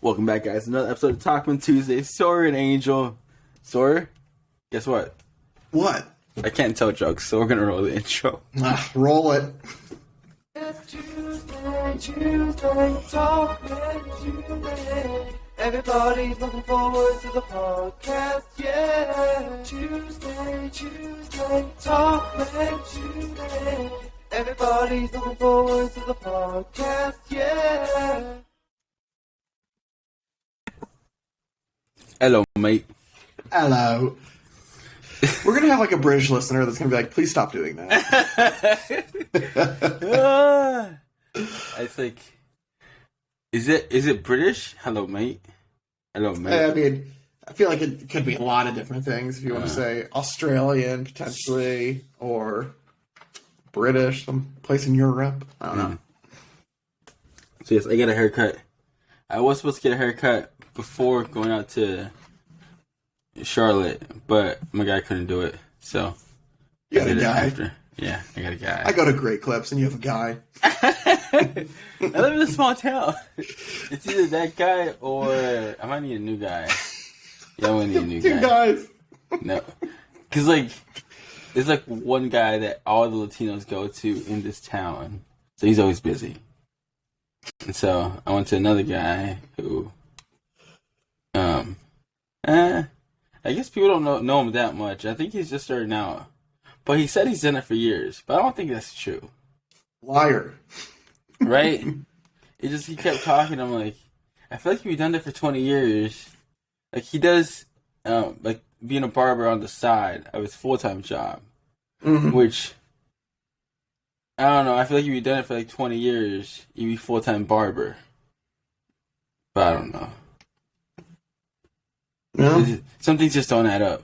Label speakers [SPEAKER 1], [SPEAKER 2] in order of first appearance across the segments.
[SPEAKER 1] Welcome back, guys. Another episode of Talkmen Tuesday. Sora and Angel. Sora, guess what?
[SPEAKER 2] What?
[SPEAKER 1] I can't tell jokes, so we're gonna roll the intro.
[SPEAKER 2] Roll it.
[SPEAKER 3] It's Tuesday, Talkmen Tuesday. Everybody's looking forward to the podcast, yeah. Tuesday, Talkmen Tuesday. Everybody's looking forward to the podcast, yeah.
[SPEAKER 1] Hello, mate.
[SPEAKER 2] Hello. We're gonna have like a British listener that's gonna be like, please stop doing that.
[SPEAKER 1] I think is it British? Hello, mate. Hello, mate.
[SPEAKER 2] I mean, I feel like it could be a lot of different things if you want to say Australian potentially or British, some place in Europe. I don't know.
[SPEAKER 1] So yes, I got a haircut. I was supposed to get a haircut before going out to Charlotte, but my guy couldn't do it, so
[SPEAKER 2] You got
[SPEAKER 1] I
[SPEAKER 2] a
[SPEAKER 1] did it
[SPEAKER 2] guy.
[SPEAKER 1] after. Yeah, I got a guy.
[SPEAKER 2] I go to Great Clips and you have a guy.
[SPEAKER 1] I live in a small town. It's either that guy or I might need a new guy. Yeah, I might need a new
[SPEAKER 2] Two
[SPEAKER 1] guy.
[SPEAKER 2] guys.
[SPEAKER 1] No, because like there's like one guy that all the Latinos go to in this town, so he's always busy. And so I went to another guy who, I guess people don't know him that much. I think he's just starting out, but he said he's done it for years. But I don't think that's true,
[SPEAKER 2] Liar.
[SPEAKER 1] right? He kept talking. I'm like, I feel like you've done it for 20 years. Like he does, like being a barber on the side of his full-time job, which I don't know. I feel like if you've done it for like 20 years, you'd be full-time barber. But I don't know.
[SPEAKER 2] No?
[SPEAKER 1] Some things just don't add up.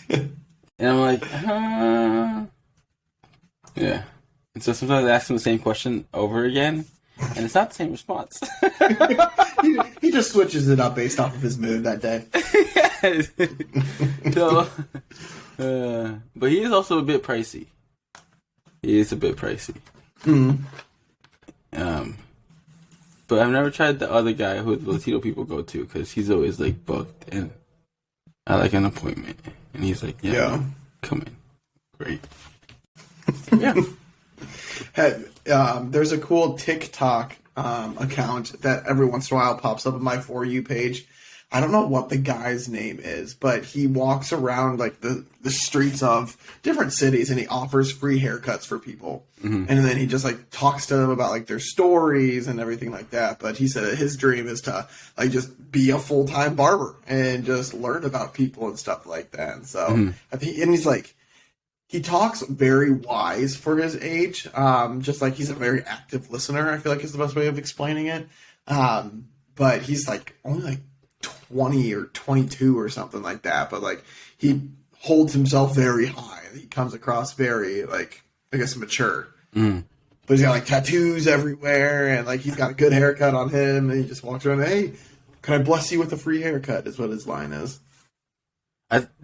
[SPEAKER 1] And I'm like, yeah. And so sometimes I ask him the same question over again, and it's not the same response.
[SPEAKER 2] he just switches it up based off of his mood that day.
[SPEAKER 1] So, but he is also a bit pricey. He is a bit pricey. But I've never tried the other guy who the Latino people go to because he's always like booked and I like an appointment. And he's like, yeah. Come in. Great. Yeah.
[SPEAKER 2] There's a cool TikTok account that every once in a while pops up on my For You page. I don't know what the guy's name is, but he walks around like the streets of different cities and he offers free haircuts for people. And then he just like talks to them about like their stories and everything like that. But he said that his dream is to like just be a full-time barber and just learn about people and stuff like that. And so I think, and he's like, he talks very wise for his age. Just like he's a very active listener, I feel like is the best way of explaining it. But he's like only like 20 or 22 or something like that, but like he holds himself very high. He comes across very like I guess mature. But he's got like tattoos everywhere and like he's got a good haircut on him and he just walks around, hey, can I bless you with a free haircut is what his line is.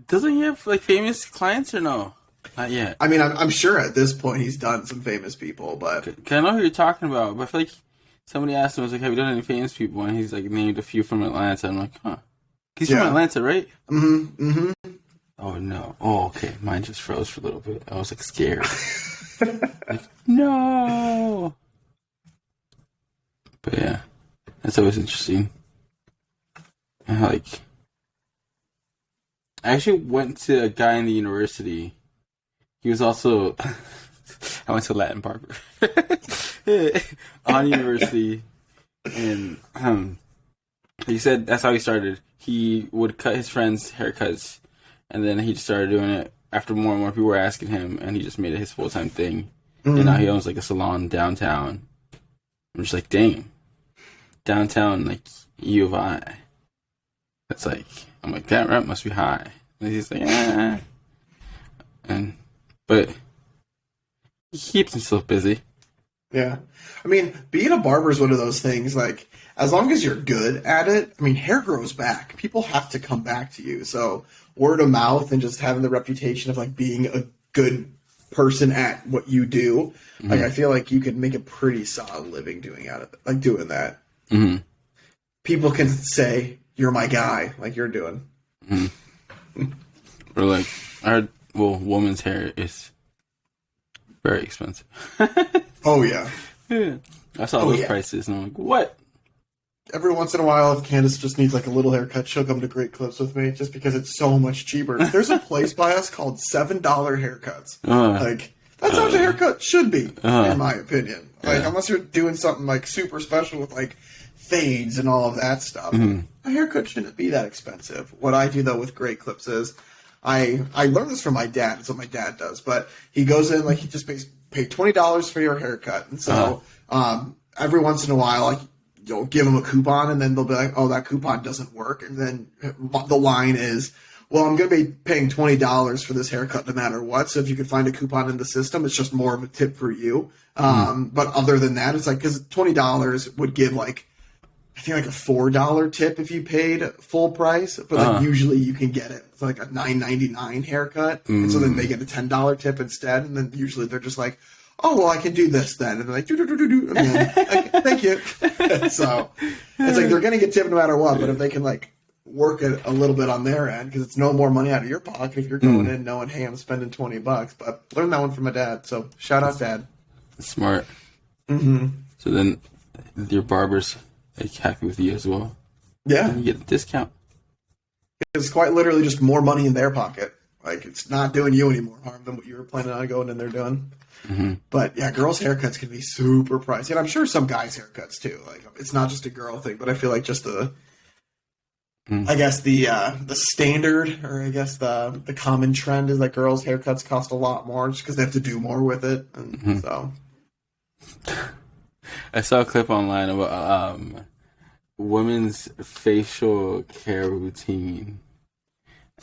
[SPEAKER 1] Doesn't he have like famous clients or no? Not yet.
[SPEAKER 2] I mean, I'm sure at this point he's done some famous people, but
[SPEAKER 1] Cause I know who you're talking about, but I feel like somebody asked him, I was like, have you done any famous people? And he's like, named a few from Atlanta. I'm like, huh. He's from Atlanta, right? Oh, no. Oh, okay. Mine just froze for a little bit. I was like scared. Like, no. But yeah, that's always interesting. And like, I actually went to a guy in the university. He was also, I went to Latin barber on university, and he said that's how he started. He would cut his friends' haircuts, and then he just started doing it after more and more people were asking him, and he just made it his full-time thing. And now he owns like a salon downtown. I'm just like, dang, downtown like U of I. That's like, I'm like, that rent must be high. And he's like, but he keeps himself busy.
[SPEAKER 2] yeah. I mean, being a barber is one of those things, like, as long as you're good at it, I mean, hair grows back. People have to come back to you. So word of mouth and just having the reputation of, like, being a good person at what you do, like, I feel like you could make a pretty solid living doing that.
[SPEAKER 1] Mm-hmm.
[SPEAKER 2] people can say you're my guy, like you're doing.
[SPEAKER 1] Or like, woman's hair is very expensive.
[SPEAKER 2] Oh yeah.
[SPEAKER 1] Yeah. I saw those prices and I'm like, what?
[SPEAKER 2] Every once in a while, if Candace just needs like a little haircut, she'll come to Great Clips with me just because it's so much cheaper. There's a place by us called $7 haircuts. Like, that's how much a haircut should be, in my opinion. Like, unless you're doing something like super special with like fades and all of that stuff, a haircut shouldn't be that expensive. What I do though with Great Clips is I learned this from my dad. It's what my dad does, but he goes in like he just pay $20 for your haircut, and so every once in a while, like, you'll give them a coupon, and then they'll be like, "Oh, that coupon doesn't work," and then the line is, "Well, I'm going to be paying $20 for this haircut no matter what. So if you could find a coupon in the system, it's just more of a tip for you." But other than that, it's like because $20 would give like I think like a $4 tip if you paid full price, but like usually you can get it for like a $9.99 haircut, and so then they get a $10 tip instead, and then usually they're just like, "Oh, well, I can do this then," and they're like, "Do," and then like, "Thank you." So it's like they're gonna get tipped no matter what, but if they can like work it a little bit on their end, because it's no more money out of your pocket if you're going in knowing, "Hey, I'm spending $20." But learned that one from my dad, so shout out, Dad.
[SPEAKER 1] Smart. So then your barber's like happy with you as well.
[SPEAKER 2] Yeah,
[SPEAKER 1] and you get a discount.
[SPEAKER 2] It's quite literally just more money in their pocket. Like, it's not doing you any more harm than what you were planning on going in there doing. But yeah, girls' haircuts can be super pricey, and I'm sure some guys' haircuts too. Like, it's not just a girl thing, but I feel like just I guess the standard, or I guess the common trend is that girls' haircuts cost a lot more just because they have to do more with it, and so.
[SPEAKER 1] I saw a clip online about women's facial care routine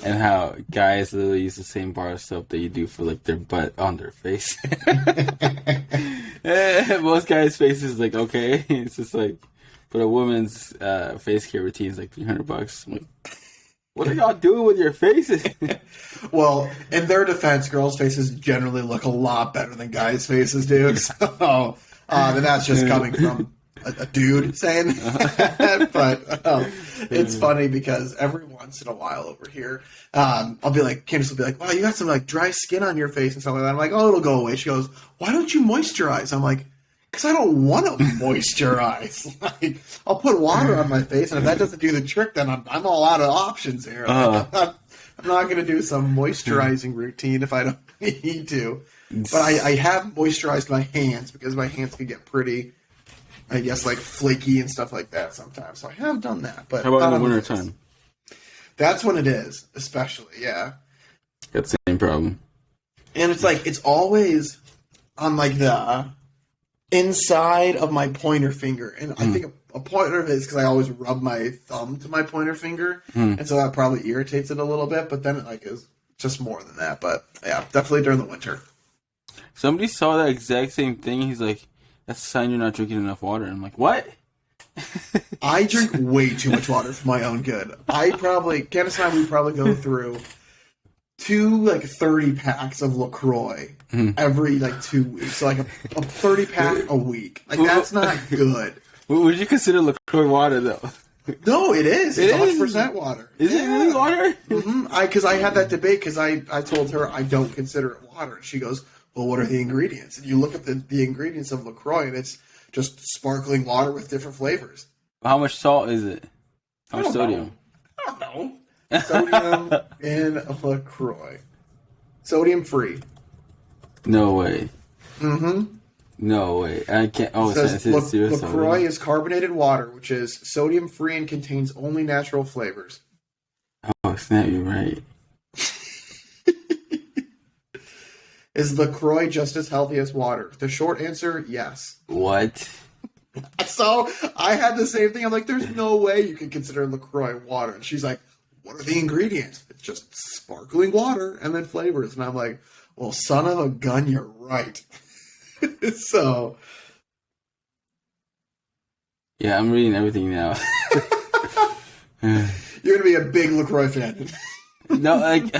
[SPEAKER 1] and how guys literally use the same bar of soap that you do for like their butt on their face. Most guys' faces like okay, it's just like, but a woman's face care routine is like $300. I'm like, what are y'all doing with your faces?
[SPEAKER 2] Well, in their defense, girls' faces generally look a lot better than guys' faces do. So, and that's just coming from a dude saying that. But it's funny because every once in a while over here, I'll be like, Candace will be like, "Wow, you got some like dry skin on your face and stuff like that." I'm like, "Oh, it'll go away." She goes, "Why don't you moisturize?" I'm like, "Because I don't want to moisturize. Like, I'll put water on my face, and if that doesn't do the trick, then I'm all out of options here. Like, I'm not going to do some moisturizing routine if I don't need to." But I have moisturized my hands because my hands can get pretty, I guess, like flaky and stuff like that sometimes. So I have done that. But
[SPEAKER 1] how about in the wintertime?
[SPEAKER 2] That's when it is, especially, yeah.
[SPEAKER 1] Got the same problem.
[SPEAKER 2] And it's like, it's always on like the inside of my pointer finger. And I think a pointer is because I always rub my thumb to my pointer finger. And so that probably irritates it a little bit. But then it like is just more than that. But yeah, definitely during the winter.
[SPEAKER 1] Somebody saw that exact same thing. He's like, "That's a sign you're not drinking enough water." I'm like, "What?"
[SPEAKER 2] I drink way too much water for my own good. Candace and I, we probably go through 30 packs of LaCroix every like 2 weeks. So like a 30 pack a week. Like, that's not good.
[SPEAKER 1] Would you consider LaCroix water though?
[SPEAKER 2] No, it is. It's 100% water.
[SPEAKER 1] Is it really water?
[SPEAKER 2] Because I had that debate because I told her I don't consider it water. And she goes, "Well, what are the ingredients?" And you look at the ingredients of LaCroix, and it's just sparkling water with different flavors.
[SPEAKER 1] How much salt is it? How much sodium?
[SPEAKER 2] I don't know. Sodium in LaCroix. Sodium free.
[SPEAKER 1] No way. No way. I can't. Oh,
[SPEAKER 2] it says LaCroix is carbonated water, which is sodium free and contains only natural flavors.
[SPEAKER 1] Oh, snap! You're right.
[SPEAKER 2] Is LaCroix just as healthy as water? The short answer, yes.
[SPEAKER 1] What?
[SPEAKER 2] So I had the same thing. I'm like, there's no way you can consider LaCroix water. And she's like, "What are the ingredients?" "It's just sparkling water and then flavors." And I'm like, well, son of a gun, you're right. So.
[SPEAKER 1] Yeah, I'm reading everything now.
[SPEAKER 2] You're going to be a big LaCroix fan.
[SPEAKER 1] No, like...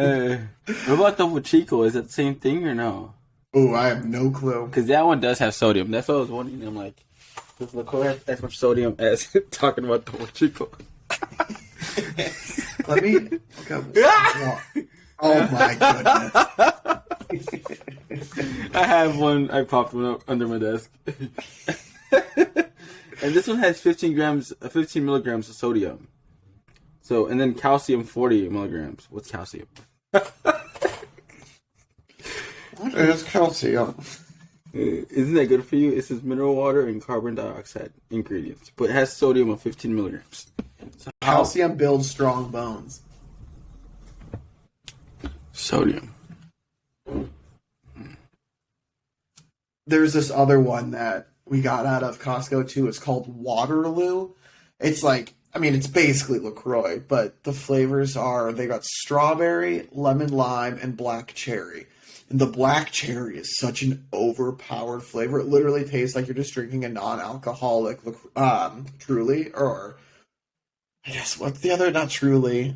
[SPEAKER 1] what about Double Chico? Is that the same thing or no?
[SPEAKER 2] Oh, I have no clue.
[SPEAKER 1] Because that one does have sodium. That's what I was wondering. I'm like, Does LaCroix have as much sodium as talking about Topo Chico?
[SPEAKER 2] Let me. Okay. Oh my goodness!
[SPEAKER 1] I have one. I popped one up under my desk, and this one has 15 milligrams of sodium. So, and then calcium 40 milligrams. What's calcium?
[SPEAKER 2] What is calcium?
[SPEAKER 1] Isn't that good for you? It says mineral water and carbon dioxide ingredients, but it has sodium of 15 milligrams. So
[SPEAKER 2] Calcium builds strong bones.
[SPEAKER 1] Sodium.
[SPEAKER 2] There's this other one that we got out of Costco too. It's called Waterloo. It's like, I mean, it's basically LaCroix, but the flavors are, they got strawberry, lemon lime, and black cherry. And the black cherry is such an overpowered flavor. It literally tastes like you're just drinking a non-alcoholic Truly, or I guess what's the other? Not Truly.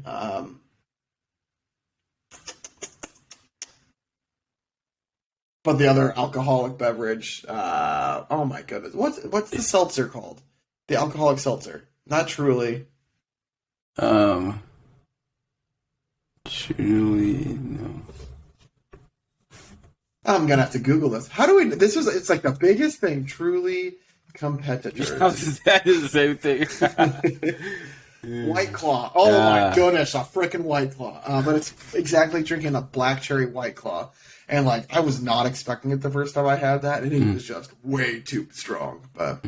[SPEAKER 2] But the other alcoholic beverage. Oh my goodness, what's the seltzer called? The alcoholic seltzer, not Truly.
[SPEAKER 1] Truly, no.
[SPEAKER 2] I'm gonna have to Google this. How do we? It's like the biggest thing. Truly competitors.
[SPEAKER 1] That is the same thing.
[SPEAKER 2] White Claw. Oh my goodness, a freaking White Claw. But it's exactly drinking a black cherry White Claw. And like, I was not expecting it the first time I had that, and it was just way too strong. But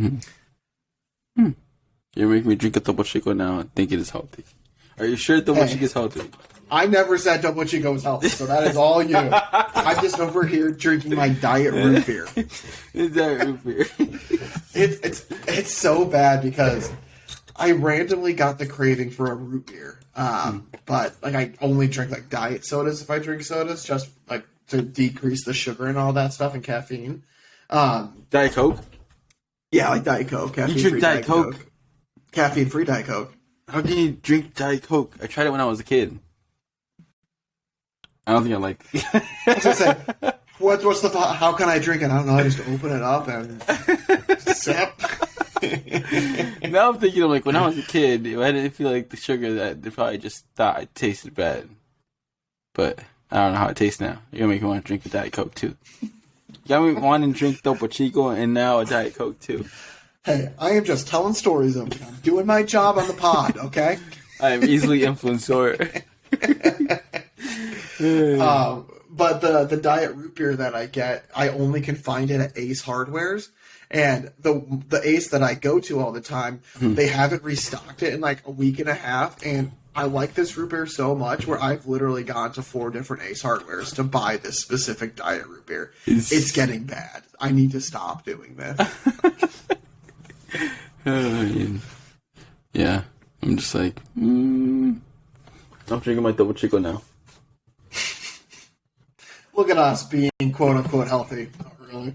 [SPEAKER 1] You're making me drink a Topo Chico now and think it is healthy. Are you sure Topo Chico is healthy?
[SPEAKER 2] I never said Topo Chico was healthy, so that is all you. I'm just over here drinking my diet root beer.
[SPEAKER 1] It's diet root beer.
[SPEAKER 2] It's so bad because I randomly got the craving for a root beer. But like, I only drink like diet sodas if I drink sodas, just like to decrease the sugar and all that stuff and caffeine.
[SPEAKER 1] Diet Coke?
[SPEAKER 2] Yeah, like Diet Coke.
[SPEAKER 1] You drink Diet Coke?
[SPEAKER 2] Caffeine-free Diet Coke.
[SPEAKER 1] How can you drink Diet Coke? I tried it when I was a kid. I don't think I like it.
[SPEAKER 2] I was gonna say, what's the thought? How can I drink it? I don't know. I just open it up and sip.
[SPEAKER 1] Now I'm thinking of like when I was a kid, I didn't feel like the sugar that they probably just thought it tasted bad. But I don't know how it tastes now. You're gonna make me want to drink a Diet Coke too. You got me wanting to drink Topo Chico and now a Diet Coke too.
[SPEAKER 2] Hey, I am just telling stories over here. I'm doing my job on the pod, okay?
[SPEAKER 1] I am easily influenced.
[SPEAKER 2] But the diet root beer that I get, I only can find it at Ace Hardware's. And the Ace that I go to all the time, they haven't restocked it in like a week and a half. And I like this root beer so much where I've literally gone to 4 different Ace Hardwares to buy this specific diet root beer. It's getting bad. I need to stop doing this.
[SPEAKER 1] Yeah, I'm just like, I'm drinking my Topo Chico now.
[SPEAKER 2] Look at us being quote unquote healthy. Not really.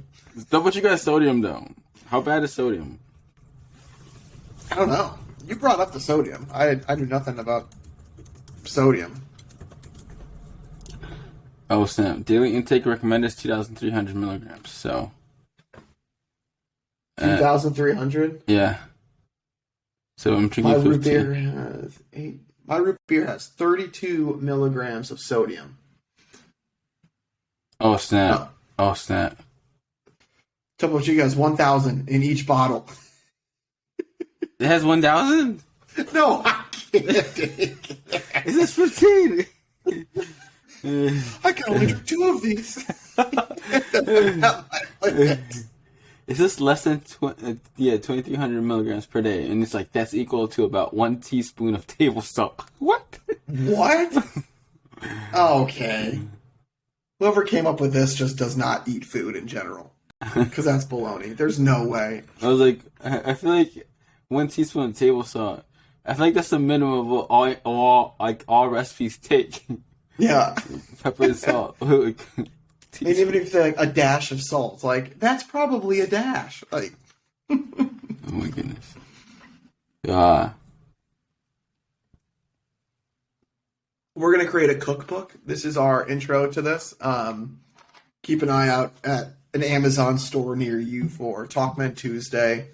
[SPEAKER 1] Topo Chico has sodium though. How bad is sodium?
[SPEAKER 2] I don't know. You brought up the sodium. I knew nothing about sodium.
[SPEAKER 1] Oh snap! Daily intake recommended is 2,300 milligrams. So
[SPEAKER 2] 2,300.
[SPEAKER 1] Yeah. So I'm drinking.
[SPEAKER 2] My
[SPEAKER 1] 15.
[SPEAKER 2] root beer has My root beer has 32 milligrams of sodium.
[SPEAKER 1] Oh snap! Oh snap!
[SPEAKER 2] Topo Chico has 1,000 in each bottle.
[SPEAKER 1] It has 1,000.
[SPEAKER 2] No, I'm kidding.
[SPEAKER 1] Is this 15?
[SPEAKER 2] I can only drink 2 of these.
[SPEAKER 1] Is this less than 2,300 milligrams per day? And it's like that's equal to about 1 teaspoon of table salt. What?
[SPEAKER 2] What? Okay. Whoever came up with this just does not eat food in general. Because that's baloney. There's no way.
[SPEAKER 1] I was like, I feel like 1 teaspoon of table salt. I feel like that's the minimum of what all recipes take.
[SPEAKER 2] Yeah.
[SPEAKER 1] Pepper and salt.
[SPEAKER 2] And even if they're like a dash of salt, like that's probably a dash. Like,
[SPEAKER 1] oh my goodness. Yeah.
[SPEAKER 2] We're gonna create a cookbook. This is our intro to this. Keep an eye out at an Amazon store near you for Talkmen Tuesday.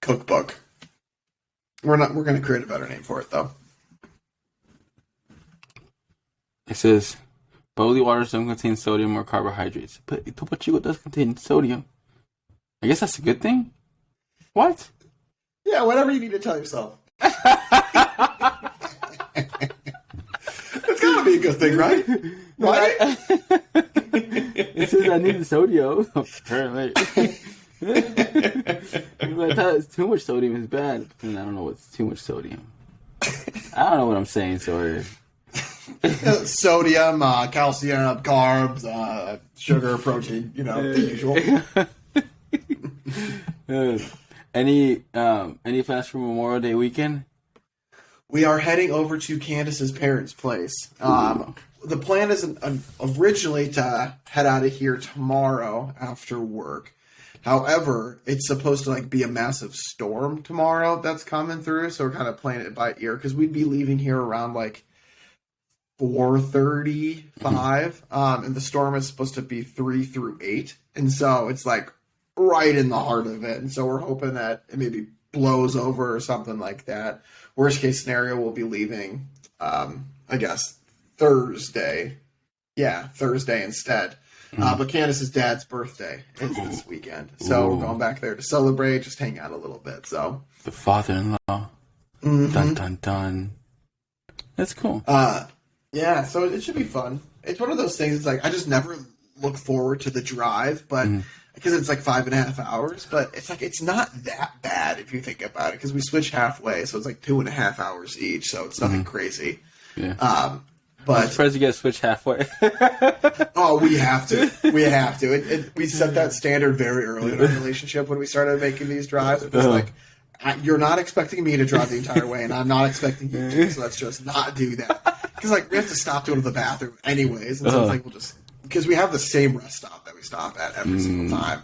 [SPEAKER 2] cookbook. We're going to create a better name for it, though.
[SPEAKER 1] It says, bubbly waters don't contain sodium or carbohydrates. But Topo Chico does contain sodium. I guess that's a good thing? What?
[SPEAKER 2] Yeah, whatever you need to tell yourself. It's gotta be a good thing, right? Right?
[SPEAKER 1] It says I need the sodium. Apparently. I thought it's too much sodium is bad. But then I don't know what's too much sodium. I don't know what I'm saying, sorry.
[SPEAKER 2] Sodium, calcium, carbs, sugar, protein, the usual.
[SPEAKER 1] Any plans for Memorial Day weekend?
[SPEAKER 2] We are heading over to Candace's parents' place. The plan is originally to head out of here tomorrow after work. However, it's supposed to be a massive storm tomorrow that's coming through, so we're kind of playing it by ear because we'd be leaving here around 4:35, and the storm is supposed to be 3 through 8, and so it's right in the heart of it, and so we're hoping that it maybe blows over or something like that. Worst case scenario, we'll be leaving, I guess, Thursday. Yeah, Thursday instead. But Candace's dad's birthday is this weekend, so we're going back there to celebrate, just hang out a little bit. So
[SPEAKER 1] the father-in-law, dun dun dun. That's cool.
[SPEAKER 2] Yeah, so it should be fun. It's one of those things. It's I just never look forward to the drive, but because it's 5.5 hours. But it's not that bad if you think about it, because we switch halfway, so it's 2.5 hours each. So it's nothing crazy.
[SPEAKER 1] Yeah.
[SPEAKER 2] But
[SPEAKER 1] I'm surprised you guys switch halfway.
[SPEAKER 2] Oh, we have to. We have to. We set that standard very early in our relationship when we started making these drives. It was you're not expecting me to drive the entire way, and I'm not expecting you to, so let's just not do that. Because we have to stop to go to the bathroom anyways, and so it's we'll just, because we have the same rest stop that we stop at every single time.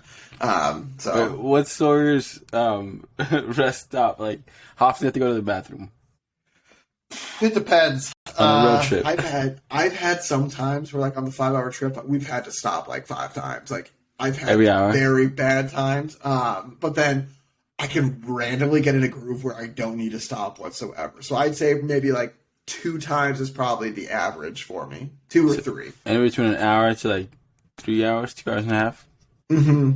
[SPEAKER 2] So
[SPEAKER 1] what's Sawyer's rest stop? How often do you have to go to the bathroom?
[SPEAKER 2] It depends.
[SPEAKER 1] On a road trip.
[SPEAKER 2] I've had some times where on the 5-hour trip we've had to stop 5 times. I've had
[SPEAKER 1] every hour.
[SPEAKER 2] Very bad times. But then I can randomly get in a groove where I don't need to stop whatsoever. So I'd say maybe 2 times is probably the average for me. 2 or 3.
[SPEAKER 1] Anywhere between an hour to 3 hours, 2 hours and a half.
[SPEAKER 2] Mm-hmm.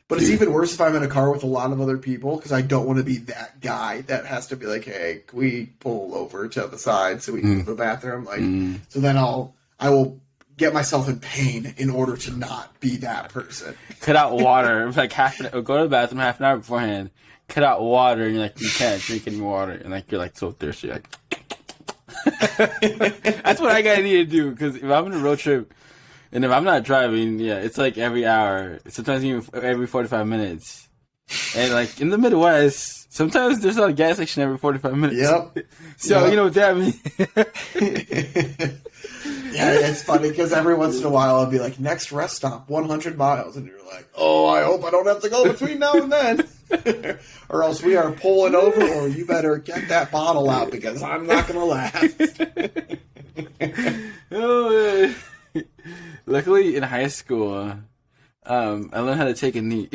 [SPEAKER 2] But it's even worse if I'm in a car with a lot of other people, because I don't want to be that guy that has to be hey, can we pull over to the side so we can go to the bathroom? So then I will get myself in pain in order to not be that person.
[SPEAKER 1] Cut out water. Go to the bathroom half an hour beforehand. Cut out water, and you can't drink any more water, and you're so thirsty. That's what I gotta need to do, because if I'm on a road trip. And if I'm not driving, yeah, it's every hour. Sometimes even every 45 minutes. And in the Midwest, sometimes there's not a gas station every 45 minutes.
[SPEAKER 2] Yep.
[SPEAKER 1] So, you know what that means.
[SPEAKER 2] Yeah, it's funny because every once in a while I'll be next rest stop, 100 miles. And you're oh, I hope I don't have to go between now and then. Or else we are pulling over, or you better get that bottle out because I'm not going to last.
[SPEAKER 1] Oh, luckily, in high school, I learned how to take a knee.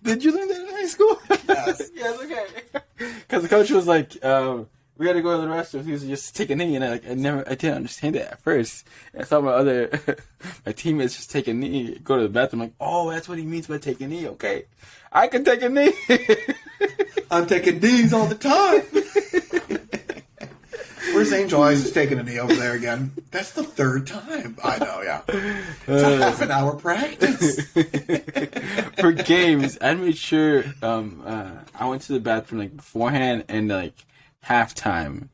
[SPEAKER 1] Did you learn that in high school?
[SPEAKER 2] Yes.
[SPEAKER 1] Yes, okay. Because the coach was we got to go to the restroom. He was just take a knee, and I didn't understand it at first. And I saw my teammates just take a knee, go to the bathroom. Oh, that's what he means by take a knee. Okay, I can take a knee.
[SPEAKER 2] I'm taking knees all the time. Where's Angel Eyes is taking a knee over there again? That's the 3rd time. I know, yeah. It's a half an hour practice.
[SPEAKER 1] For games, I made sure I went to the bathroom beforehand and halftime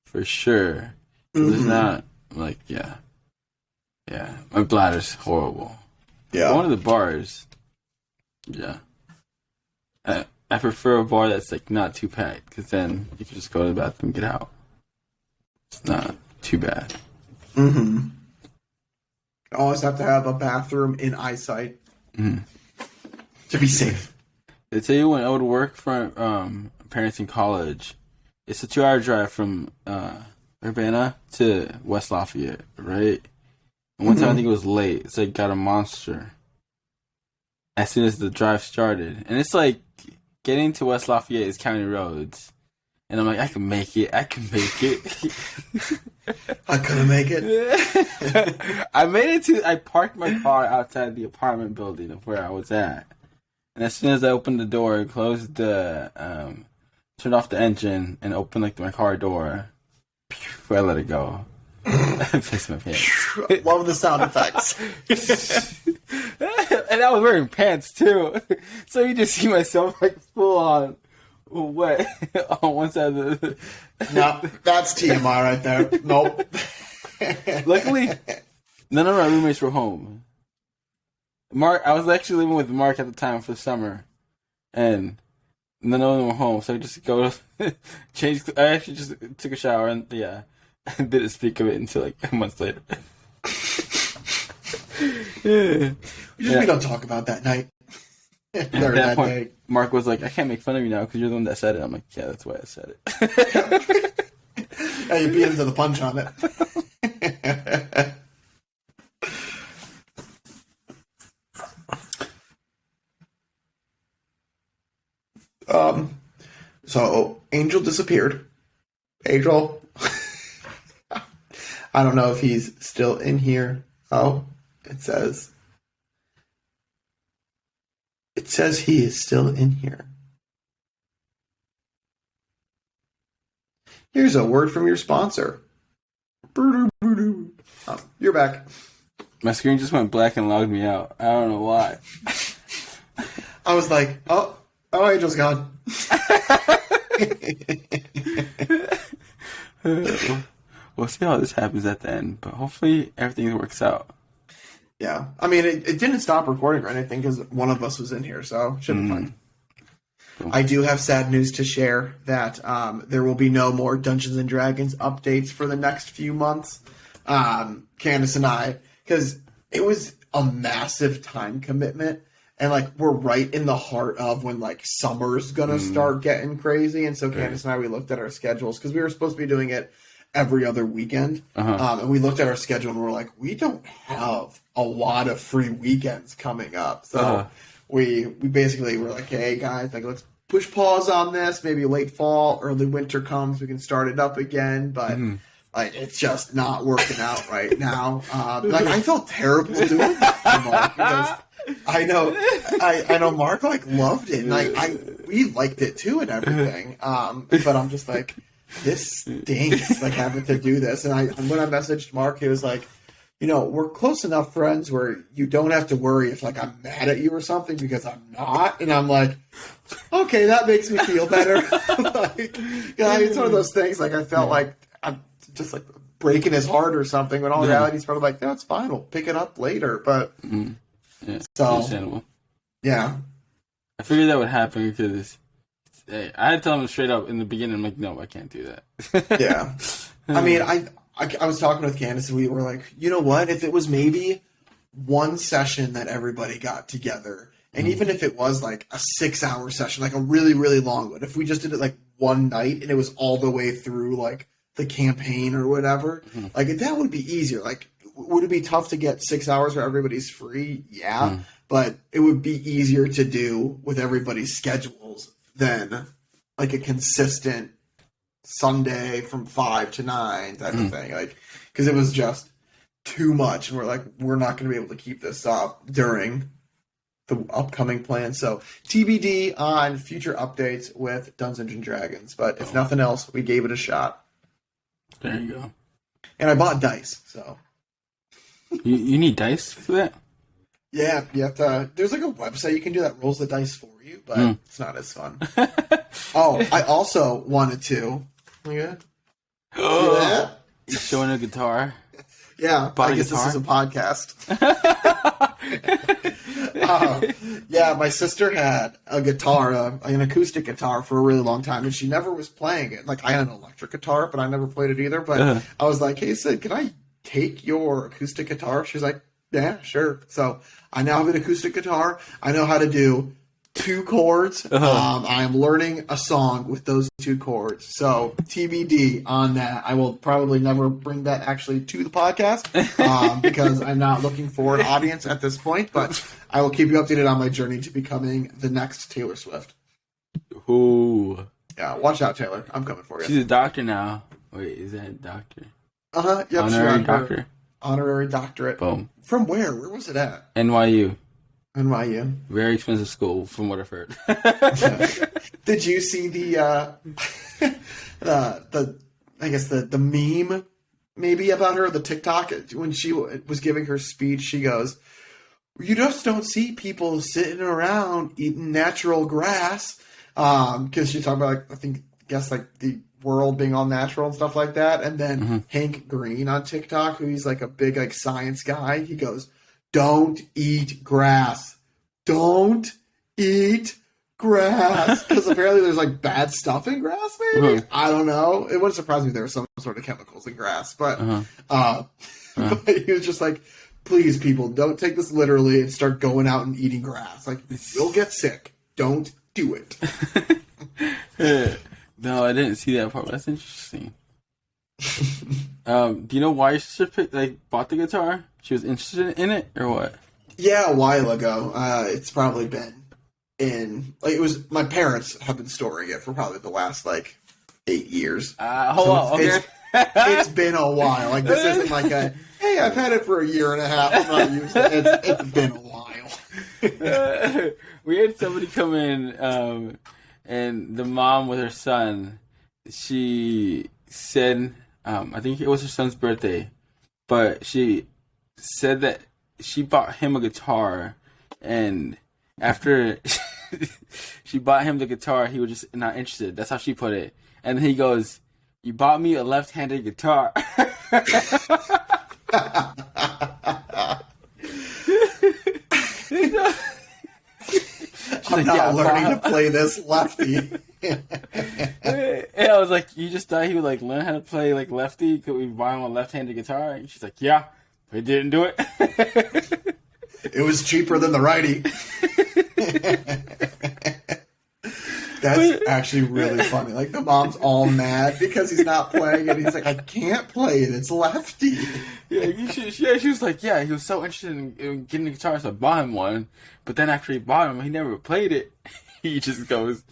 [SPEAKER 1] for sure. It's not yeah. My bladder's horrible.
[SPEAKER 2] Yeah.
[SPEAKER 1] One of the bars. Yeah. I prefer a bar that's not too packed, because then you can just go to the bathroom and get out. It's not too bad.
[SPEAKER 2] Mm-hmm. You always have to have a bathroom in eyesight to be safe.
[SPEAKER 1] They tell you when I would work for parents in college, it's a 2-hour drive from Urbana to West Lafayette, right? And one time I think it was late, so I got a Monster as soon as the drive started. And it's like getting to West Lafayette is county roads. And I'm like, I can make it. I
[SPEAKER 2] couldn't make it.
[SPEAKER 1] I parked my car outside the apartment building of where I was at. And as soon as I opened the door, closed the, turned off the engine and opened like my car door, I let it go. I pissed my pants.
[SPEAKER 2] Love the sound effects.
[SPEAKER 1] And I was wearing pants too. So you just see myself like full on wet on one side of the...
[SPEAKER 2] No, that's TMI right there. Nope.
[SPEAKER 1] Luckily, none of my roommates were home. I was actually living with Mark at the time for the summer, and none of them were home. So I just go change. I actually just took a shower and didn't speak of it until like months later.
[SPEAKER 2] We don't talk about that night.
[SPEAKER 1] At that point, day. Mark was like, "I can't make fun of you now because you're the one that said it." I'm like, "Yeah, that's why I said it."
[SPEAKER 2] Yeah, you beat him to the punch on it. So Angel disappeared. Angel. I don't know if he's still in here. Oh, it says he is still in here. Here's a word from your sponsor. Oh, you're back.
[SPEAKER 1] My screen just went black and logged me out. I don't know why.
[SPEAKER 2] I was like, oh, Angel's gone.
[SPEAKER 1] We'll see how this happens at the end, but hopefully everything works out.
[SPEAKER 2] Yeah. I mean, it didn't stop recording or anything because one of us was in here, so should be fine. Cool. I do have sad news to share that there will be no more Dungeons & Dragons updates for the next few months. Candace and I, because it was a massive time commitment. And, like, we're right in the heart of when, like, summer's going to start getting crazy. And so Candace and I, we looked at our schedules because we were supposed to be doing it every other weekend. And we looked at our schedule and we're like, we don't have a lot of free weekends coming up. So we basically were like, hey, guys, like, let's push pause on this. Maybe late fall, early winter comes, we can start it up again. But like, it's just not working out right now. Like, I felt terrible doing that to Mark because I know Mark like loved it, and we liked it too and everything. But I'm just like, this stinks, like having to do this. And when I messaged Mark, he was like, we're close enough friends where you don't have to worry if like I'm mad at you or something because I'm not. And I'm like, okay, that makes me feel better. Like, it's one of those things. Like I felt like I'm just like breaking his heart or something. When all reality, he's probably like, that's fine. We'll pick it up later. But
[SPEAKER 1] understandable.
[SPEAKER 2] Yeah, I
[SPEAKER 1] figured that would happen because I had to tell him straight up in the beginning. I'm like, no, I can't do that.
[SPEAKER 2] Yeah, I mean, I was talking with Candace and we were like, you know what? If it was maybe one session that everybody got together, and even if it was like a 6-hour session, like a really, really long one, if we just did it like one night and it was all the way through like the campaign or whatever, like that would be easier. Like, would it be tough to get 6 hours where everybody's free? Yeah, but it would be easier to do with everybody's schedules than like a consistent Sunday from 5 to 9 type of thing. Like, because it was just too much, and we're like, we're not going to be able to keep this up during the upcoming plan. So TBD on future updates with Dungeons and Dragons. But if nothing else, we gave it a shot.
[SPEAKER 1] There you go.
[SPEAKER 2] And I bought dice, so.
[SPEAKER 1] You need dice for that?
[SPEAKER 2] Yeah, you have to. There's like a website you can do that rolls the dice for you, but it's not as fun. Oh, I also wanted to. Look at that.
[SPEAKER 1] See that? You're showing a guitar.
[SPEAKER 2] Yeah, I guess this is a podcast. Yeah, my sister had a guitar, an acoustic guitar, for a really long time, and she never was playing it. Like, I had an electric guitar, but I never played it either. But I was like, hey, Sid, can I take your acoustic guitar? She's like, yeah, sure. So I now have an acoustic guitar. I know how to do 2 chords. I'm learning a song with those 2 chords. So TBD on that. I will probably never bring that actually to the podcast because I'm not looking for an audience at this point. But I will keep you updated on my journey to becoming the next Taylor Swift.
[SPEAKER 1] Ooh.
[SPEAKER 2] Yeah, watch out, Taylor. I'm coming for you.
[SPEAKER 1] She's a doctor now. Wait, is that a doctor?
[SPEAKER 2] Yep.
[SPEAKER 1] Honorary doctor.
[SPEAKER 2] Honorary doctorate.
[SPEAKER 1] Boom.
[SPEAKER 2] From where? Where was it at?
[SPEAKER 1] NYU.
[SPEAKER 2] NYU.
[SPEAKER 1] Very expensive school, from what I've heard.
[SPEAKER 2] Did you see the meme maybe about her, the TikTok, when she was giving her speech? She goes, "You just don't see people sitting around eating natural grass," because she talked about like the world being all natural and stuff like that. And then Hank Green on TikTok, who he's like a big like science guy, he goes, "Don't eat grass. Don't eat grass." Because apparently there's like bad stuff in grass, maybe? I don't know. It wouldn't surprise me if there were some sort of chemicals in grass. But, but he was just like, "Please, people, don't take this literally and start going out and eating grass. Like, you'll get sick. Don't do it."
[SPEAKER 1] No, I didn't see that part. That's interesting. Do you know why your sister bought the guitar? She was interested in it, or what?
[SPEAKER 2] Yeah, a while ago. It's probably been it was, my parents have been storing it for probably the last 8 years.
[SPEAKER 1] Hold on, okay.
[SPEAKER 2] It's been a while. Like, this isn't like a, hey, I've had it for a year and a half. I'm not using it. It's been a while.
[SPEAKER 1] We had somebody come in, and the mom with her son, she said, I think it was her son's birthday, but she said that she bought him a guitar, and after she bought him the guitar, he was just not interested. That's how she put it. And then he goes, "You bought me a left-handed guitar."
[SPEAKER 2] I'm not learning to play this lefty.
[SPEAKER 1] And I was like, "You just thought he would learn how to play lefty? Could we buy him a left-handed guitar?" And she's like, "Yeah, but he didn't do it."
[SPEAKER 2] It was cheaper than the righty. That's actually really funny. Like, the mom's all mad because he's not playing it. He's like, "I can't play it. It's lefty."
[SPEAKER 1] She was like, "Yeah, he was so interested in getting a guitar, so I bought him one. But then after he bought him, he never played it." He just goes,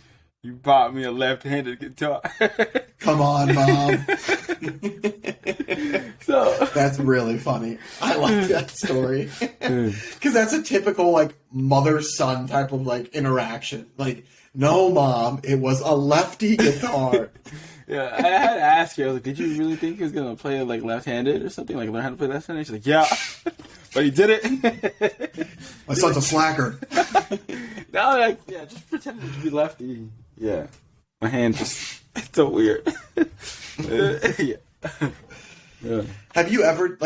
[SPEAKER 1] "You bought me a left-handed guitar."
[SPEAKER 2] Come on, Mom.
[SPEAKER 1] So
[SPEAKER 2] that's really funny. I like that story. Because that's a typical, mother-son type of, interaction. "No, Mom, it was a lefty guitar."
[SPEAKER 1] Yeah, I had to ask her, I was like, "Did you really think he was going to play left-handed or something? Learn how to play left-handed?" She's like, "Yeah." But he did it.
[SPEAKER 2] My son's a slacker.
[SPEAKER 1] No, just pretending to be lefty. Yeah. My hand just, it's so weird. Yeah.
[SPEAKER 2] Have you ever,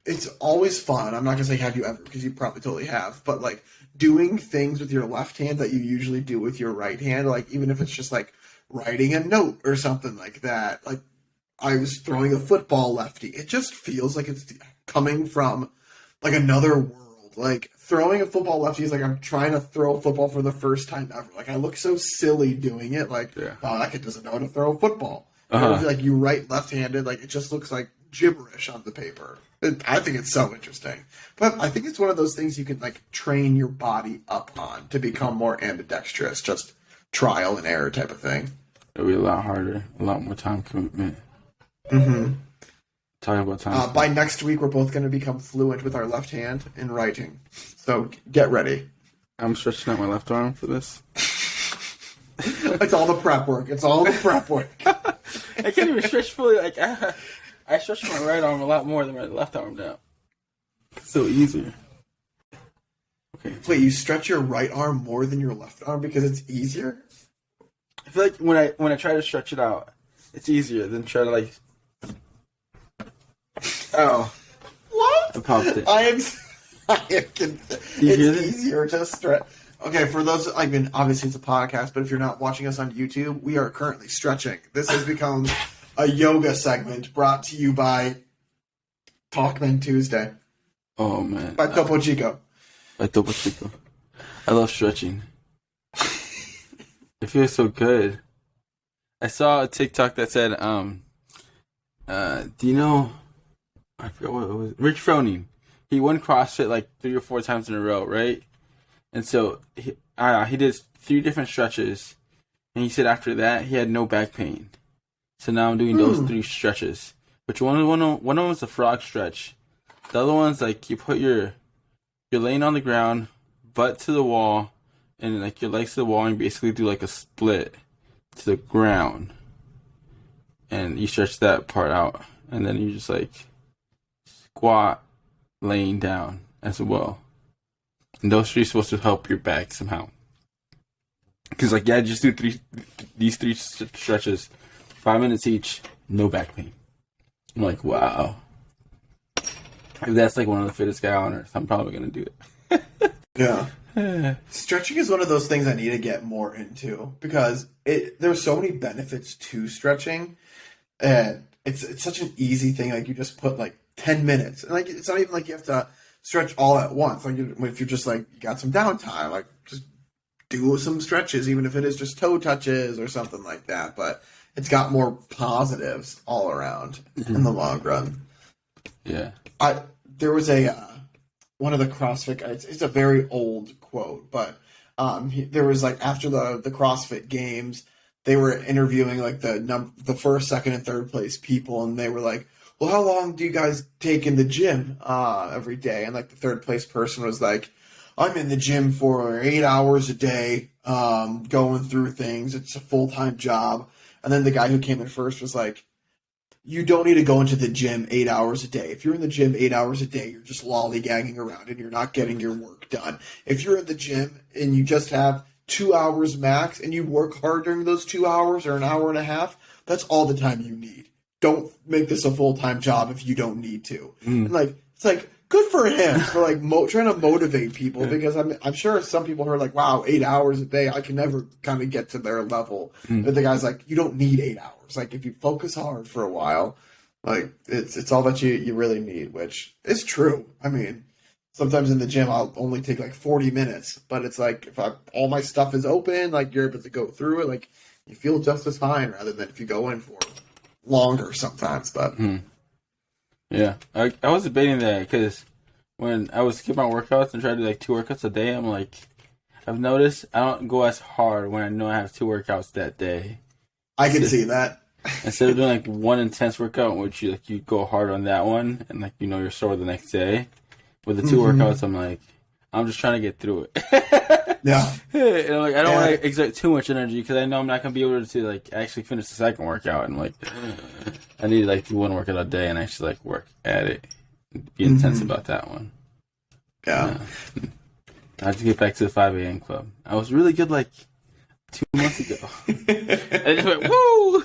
[SPEAKER 2] it's always fun. I'm not going to say have you ever, because you probably totally have. But, doing things with your left hand that you usually do with your right hand, even if it's just, writing a note or something like that. I was throwing a football lefty. It just feels like it's coming from, another world. Throwing a football lefty is I'm trying to throw a football for the first time ever. I look so silly doing it. Oh, that kid doesn't know how to throw a football. You write left-handed, it just looks like gibberish on the paper. I think it's so interesting. But I think it's one of those things you can, train your body up on to become more ambidextrous. Just trial and error type of thing.
[SPEAKER 1] It'll be a lot harder. A lot more time commitment.
[SPEAKER 2] Mm-hmm.
[SPEAKER 1] Talking about time.
[SPEAKER 2] By next week, we're both going to become fluent with our left hand in writing. So get ready.
[SPEAKER 1] I'm stretching out my left arm for this.
[SPEAKER 2] It's all the prep work.
[SPEAKER 1] I can't even stretch fully. I stretch my right arm a lot more than my left arm now. It's so easier. Okay.
[SPEAKER 2] Wait, you stretch your right arm more than your left arm because it's easier?
[SPEAKER 1] I feel like when I try to stretch it out, it's easier than try to Oh.
[SPEAKER 2] What?
[SPEAKER 1] I popped it.
[SPEAKER 2] It's easier to stretch. Okay, for those, obviously it's a podcast, but if you're not watching us on YouTube, we are currently stretching. This has become a yoga segment brought to you by Talkmen Tuesday.
[SPEAKER 1] Oh, man.
[SPEAKER 2] By Topo Chico.
[SPEAKER 1] I love stretching. It feels so good. I saw a TikTok that said, do you know? I forgot what it was. Rich Froning. He won CrossFit like 3 or 4 times in a row, right? And so he did 3 different stretches, and he said after that he had no back pain. So now I'm doing those 3 stretches. Which one of them was the frog stretch. The other one's like you're laying on the ground, butt to the wall, and like your legs to the wall, and you basically do like a split to the ground, and you stretch that part out, and then you just like squat laying down as well. And those 3 are supposed to help your back somehow. Because like just do these 3 stretches, 5 minutes each, no back pain. I'm like, wow. If that's like one of the fittest guy on earth, I'm probably gonna do it.
[SPEAKER 2] Yeah. Stretching is one of those things I need to get more into because there's so many benefits to stretching, and it's such an easy thing. Like you just put like 10 minutes, and like it's not even like you have to stretch all at once. Like if you're just like you got some downtime, like just do some stretches, even if it is just toe touches or something like that. But it's got more positives all around in the long run.
[SPEAKER 1] Yeah.
[SPEAKER 2] There was one of the CrossFit guys. It's a very old quote, but there was like after the CrossFit Games, they were interviewing like the first, second, and third place people, and they were like, "Well, how long do you guys take in the gym every day?" And like the third place person was like, "I'm in the gym for 8 hours a day, going through things. It's a full-time job." And then the guy who came in first was like, "You don't need to go into the gym 8 hours a day. If you're in the gym 8 hours a day, you're just lollygagging around and you're not getting your work done. If you're in the gym and you just have 2 hours max and you work hard during those 2 hours or an hour and a half, that's all the time you need. Don't make this a full-time job if you don't need to." And like, it's like, good for him for like trying to motivate people, because I'm sure some people who are like, "Wow, 8 hours a day, I can never kind of get to their level." But the guy's like, you don't need 8 hours. Like if you focus hard for a while, like it's all that you really need, which is true. I mean, sometimes in the gym I'll only take like 40 minutes, but it's like if all my stuff is open, like you're able to go through it, like you feel just as fine rather than if you go in for longer sometimes. But
[SPEAKER 1] yeah, I was debating that because when I was skipping my workouts and try to do like 2 workouts a day, I'm like, I've noticed I don't go as hard when I know I have 2 workouts that day.
[SPEAKER 2] I can see that.
[SPEAKER 1] Instead of doing like one intense workout, which you go hard on that one, and like you're sore the next day. With the 2 workouts, I'm like, I'm just trying to get through it.
[SPEAKER 2] Yeah.
[SPEAKER 1] And I'm like, I don't want to exert too much energy because I know I'm not gonna be able to like actually finish the second workout. And like, I need to like do 1 workout a day and actually like work at it, be intense about that one.
[SPEAKER 2] Yeah.
[SPEAKER 1] I have to get back to the 5 a.m. club. I was really good like 2 months ago. I just went, woo!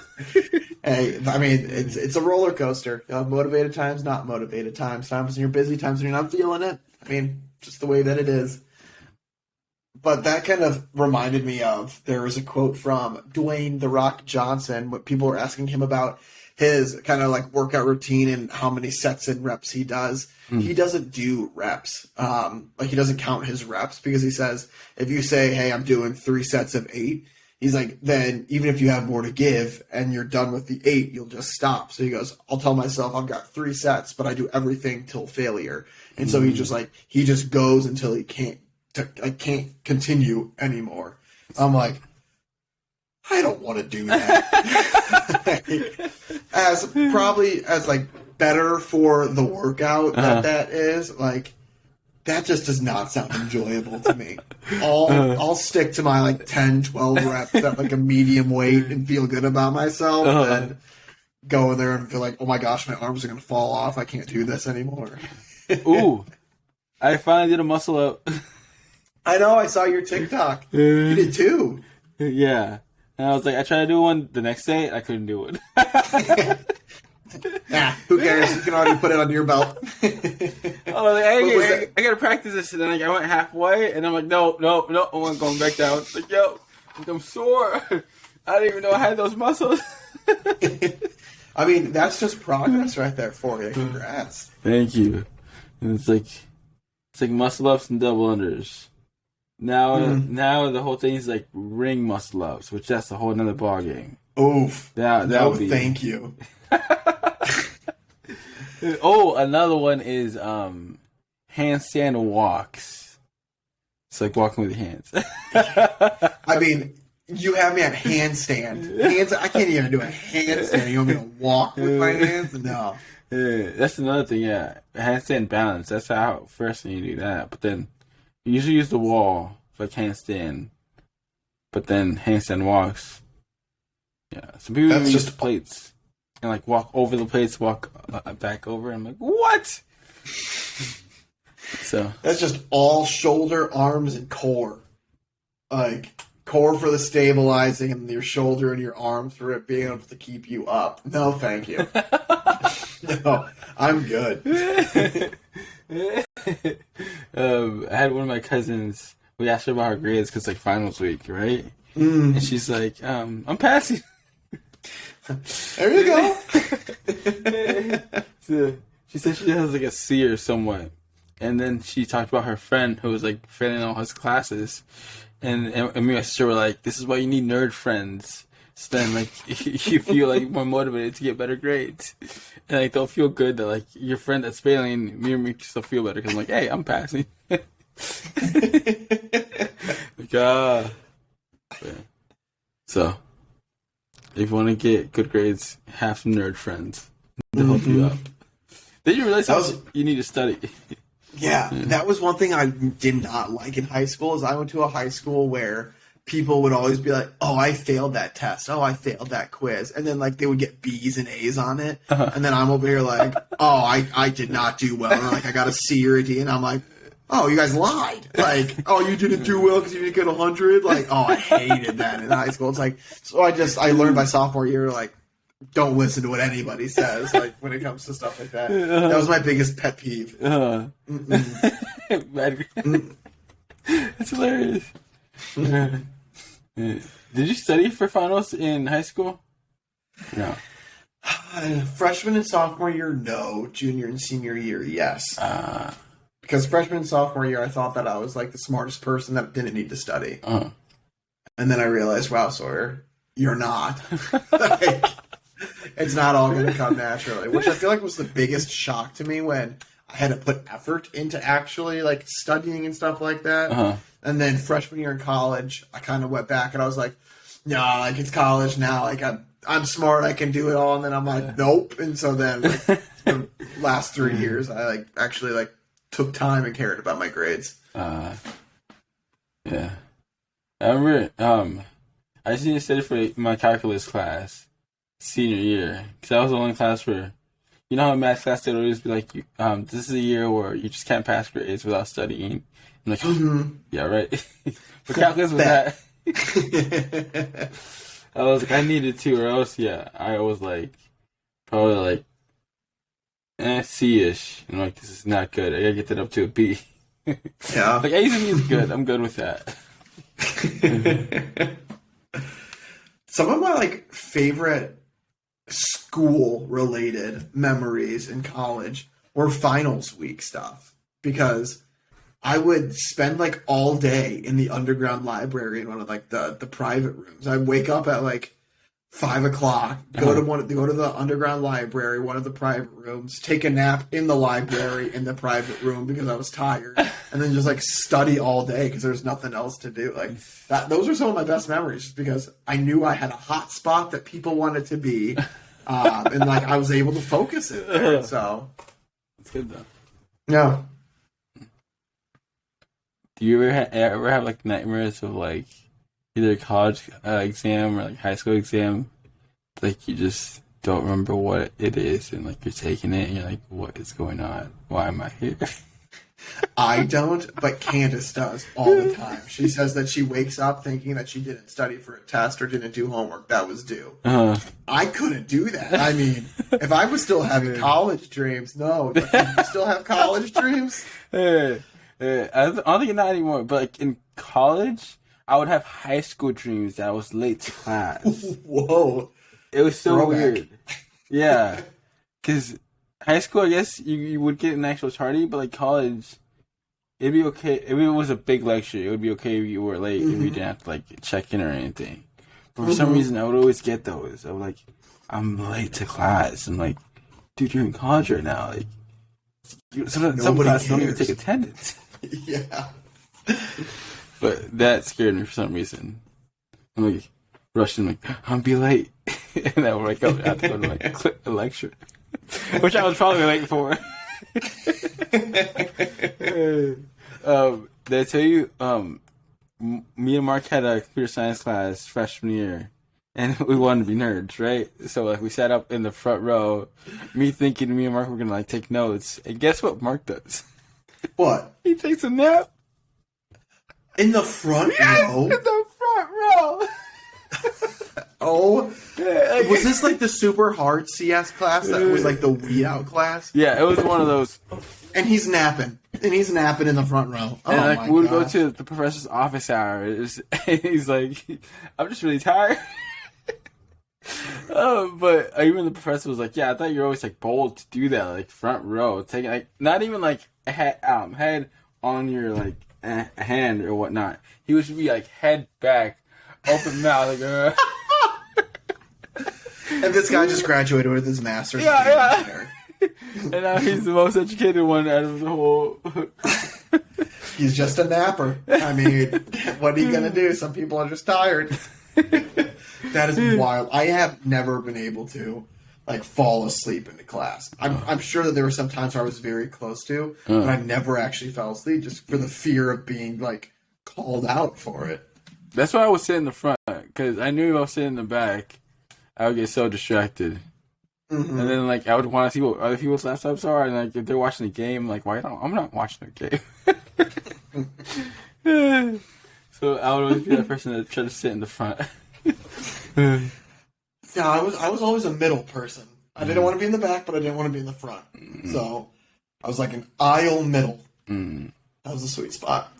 [SPEAKER 2] Hey, I mean, it's a roller coaster. Motivated times, not motivated times. Times when you're busy, times when you're not feeling it. I mean, just the way that it is. But that kind of reminded me of, there was a quote from Dwayne "The Rock" Johnson, what people were asking him about his kind of like workout routine and how many sets and reps he does. He doesn't do reps. Like he doesn't count his reps, because he says, if you say, "Hey, I'm doing 3 sets of 8, he's like, then even if you have more to give and you're done with the 8, you'll just stop. So he goes, I'll tell myself I've got 3 sets, but I do everything till failure. And so he just goes until he can't continue anymore. I'm like, I don't want to do that. as better for the workout that is, like, that just does not sound enjoyable to me. I'll stick to my like 10, 12 reps at like a medium weight and feel good about myself, and go in there and feel like, oh my gosh, my arms are gonna fall off. I can't do this anymore.
[SPEAKER 1] Ooh, I finally did a muscle up.
[SPEAKER 2] I know, I saw your TikTok. You did too.
[SPEAKER 1] Yeah. And I was like, I tried to do one the next day, I couldn't do it.
[SPEAKER 2] Who cares? You can already put it under your belt.
[SPEAKER 1] Oh, like, I gotta practice this, and then like, I went halfway, and I'm like, no, I wasn't going back down. It's like, yo, I'm sore. I didn't even know I had those muscles.
[SPEAKER 2] I mean, that's just progress right there for you. Congrats.
[SPEAKER 1] Thank you. And it's like muscle ups and double unders. Now the whole thing is like ring muscle ups, which that's a whole nother ball game.
[SPEAKER 2] Oof.
[SPEAKER 1] That
[SPEAKER 2] No,
[SPEAKER 1] would be.
[SPEAKER 2] thank you.
[SPEAKER 1] Oh, another one is handstand walks. It's like walking with your hands.
[SPEAKER 2] I mean, you have me at handstand. I can't even do a handstand. You want me to walk with my hands? No.
[SPEAKER 1] Yeah, that's another thing. Yeah, handstand balance. That's how first thing you do that. But then you usually use the wall for like handstand. But then handstand walks. Yeah, some people
[SPEAKER 2] That's
[SPEAKER 1] use
[SPEAKER 2] just
[SPEAKER 1] the plates and like walk over the plates, walk back over. I'm like, what? So
[SPEAKER 2] that's just all shoulder, arms, and core. Like core for the stabilizing, and your shoulder and your arms for it being able to keep you up. No, thank you. No, I'm good.
[SPEAKER 1] I had one of my cousins. We asked her about her grades because like finals week, right?
[SPEAKER 2] Mm.
[SPEAKER 1] And she's like, "I'm passing."
[SPEAKER 2] There you go.
[SPEAKER 1] So she said she has like a C or somewhat, and then she talked about her friend who was like failing all his classes, and me and my sister were like, "This is why you need nerd friends." So then, like, you feel like more motivated to get better grades, and like they'll feel good that like your friend that's failing, me makes yourself feel better because I'm like, "Hey, I'm passing." Like, yeah. So, if you want to get good grades, have some nerd friends to help you out. Then you realize you need to study.
[SPEAKER 2] Yeah, that was one thing I did not like in high school. Is I went to a high school where people would always be like, "Oh, I failed that test. Oh, I failed that quiz," and then like they would get B's and A's on it, and then I'm over here like, "Oh, I did not do well," and like I got a C or a D, and I'm like, "Oh, you guys lied. Like, oh, you didn't do well because you didn't get 100. Like, oh, I hated that in high school. It's like, so I learned by sophomore year, like, don't listen to what anybody says, like, when it comes to stuff like that. That was my biggest pet peeve.
[SPEAKER 1] That's hilarious. Did you study for finals in high school? No.
[SPEAKER 2] Freshman and sophomore year, no. Junior and senior year, yes. Because freshman and sophomore year, I thought that I was like the smartest person that didn't need to study. And then I realized, wow, Sawyer, you're not. Like, it's not all going to come naturally, which I feel like was the biggest shock to me when I had to put effort into actually like studying and stuff like that. And then freshman year in college, I kind of went back and I was like, no, like it's college now. Like I'm smart, I can do it all. And then I'm like, nope. And so then like, the last 3 years, I like actually like took time and cared about my grades.
[SPEAKER 1] Yeah. I remember, I just need to study for my calculus class senior year. Because that was the only class where, you know how in math class they'd always be like, this is a year where you just can't pass grades without studying. I'm like, yeah, right. But calculus was that. I was like, I needed to, or else, yeah, I was like, probably like, C-ish. I'm like, this is not good. I gotta get that up to a B.
[SPEAKER 2] Yeah.
[SPEAKER 1] Like, A's and B's is good. I'm good with that.
[SPEAKER 2] Some of my like favorite school related memories in college were finals week stuff, because I would spend like all day in the underground library in one of like the private rooms. I'd wake up at like 5 o'clock, go to the underground library, one of the private rooms, take a nap in the library in the private room because I was tired, and then just like study all day because there's nothing else to do. Like that, those are some of my best memories, just because I knew I had a hot spot that people wanted to be, and like I was able to focus it there. So
[SPEAKER 1] it's good though.
[SPEAKER 2] Yeah.
[SPEAKER 1] Do you ever have like nightmares of like either a college exam or like high school exam, like you just don't remember what it is, and like you're taking it and you're like, what is going on? Why am I here?
[SPEAKER 2] I don't, but Candace does all the time. She says that she wakes up thinking that she didn't study for a test or didn't do homework that was due. I couldn't do that. I mean, if I was still having college dreams, no. But do you still have college dreams?
[SPEAKER 1] I don't think not anymore, but like in college, I would have high school dreams that I was late to class.
[SPEAKER 2] Whoa.
[SPEAKER 1] It was so
[SPEAKER 2] Throwback.
[SPEAKER 1] weird. Yeah. Because high school, I guess you would get an actual tardy, but like college, it'd be okay if it was a big lecture. It would be okay if you were late if you didn't have to like check in or anything. But for some reason, I would always get those. I was like, I'm late to class. I'm like, dude, you're in college right now. Like, some classes don't even take attendance.
[SPEAKER 2] Yeah.
[SPEAKER 1] But that scared me for some reason. I'm like, rushing, like, I'm be late. And I would wake up and have to go to like a lecture. Which I was probably late for. Did I tell you, me and Mark had a computer science class freshman year, and we wanted to be nerds, right? So like we sat up in the front row, me thinking me and Mark were gonna like take notes, and guess what Mark does?
[SPEAKER 2] What?
[SPEAKER 1] He takes a nap
[SPEAKER 2] In the front row?
[SPEAKER 1] in the front row.
[SPEAKER 2] Oh, was this like the super hard CS class that was like the weed out class?
[SPEAKER 1] Yeah, it was one of those.
[SPEAKER 2] And he's napping. And he's napping in the front row. Oh,
[SPEAKER 1] And like
[SPEAKER 2] my
[SPEAKER 1] we would go
[SPEAKER 2] gosh.
[SPEAKER 1] to the professor's office hours, and he's like, "I'm just really tired." But even the professor was like, "Yeah, I thought you were always like bold to do that, like front row, taking like not even like a head on your like hand or whatnot. He would be like head back, open mouth, like."
[SPEAKER 2] And this guy just graduated with his master's.
[SPEAKER 1] Yeah. And now he's the most educated one out of the whole.
[SPEAKER 2] He's just a napper. I mean, what are you gonna do? Some people are just tired. That is wild. I have never been able to like fall asleep into class. I'm sure that there were some times where I was very close to, but I never actually fell asleep just for the fear of being like called out for it.
[SPEAKER 1] That's why I would sit in the front, because I knew if I was sitting in the back, I would get so distracted.
[SPEAKER 2] Mm-hmm.
[SPEAKER 1] And then, like, I would want to see what other people's laptops are, and like, if they're watching the game, like, why don't I'm not watching the game. So I would always be that person that tried to sit in the front.
[SPEAKER 2] Yeah, I was always a middle person. I didn't want to be in the back, but I didn't want to be in the front. So I was like an aisle middle. That was a sweet spot.